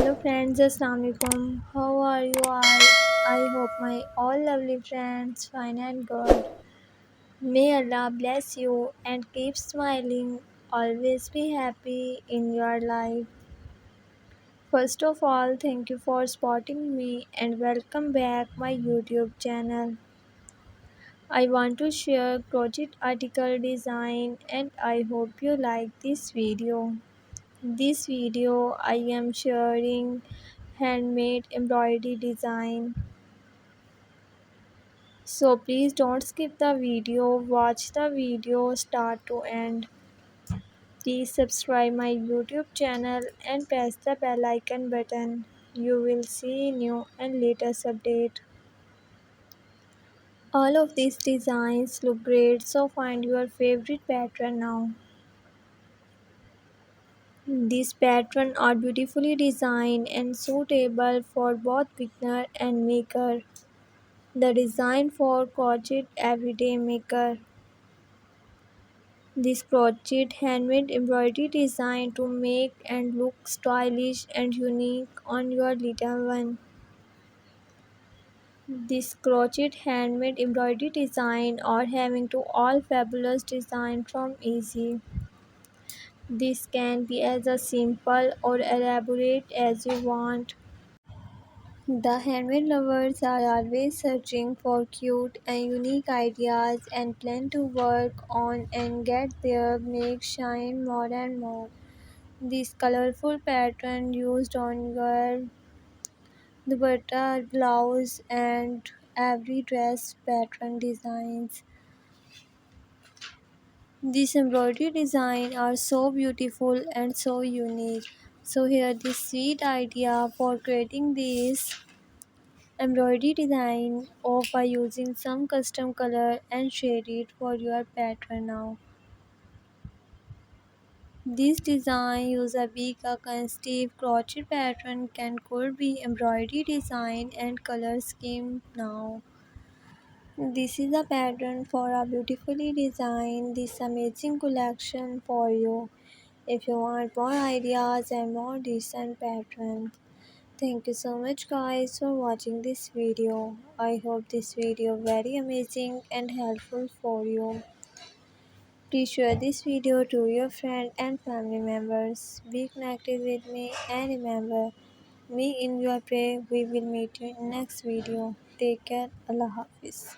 Hello friends, Assalamu alaikum. How are you all? I hope my all lovely friends fine and good. May Allah bless you and keep smiling. Always be happy in your life. First of all, thank you for spotting me and welcome back my YouTube channel. I want to share project article design and I hope you like this video. This video I am sharing handmade embroidery design. So please don't skip the video, watch the video start to end. Please subscribe my YouTube channel and press the bell icon button. You will see new and latest update. All of these designs look great, so find your favorite pattern now. These patterns are beautifully designed and suitable for both beginner and maker. The design for crochet everyday maker. This crochet handmade embroidery designed to make and look stylish and unique on your little one. This crochet handmade embroidery design are having to all fabulous design from easy. This can be as a simple or elaborate as you want. The handmade lovers are always searching for cute and unique ideas and plan to work on and get their make shine more and more. This colorful pattern used on your dupatta, blouse and every dress pattern designs. These embroidery designs are so beautiful and so unique. So here this sweet idea for creating these embroidery design or by using some custom color and shade it for your pattern now. This design use a big Steve crochet pattern can could be embroidery design and color scheme now. This is a pattern for a beautifully designed this amazing collection for you. If you want more ideas and more decent patterns. Thank you so much guys for watching this video. I hope this video very amazing and helpful for you. Please share this video to your friend and family members. Be connected with me and remember me in your prayer. We will meet you in next video. Take care. Allah Hafiz.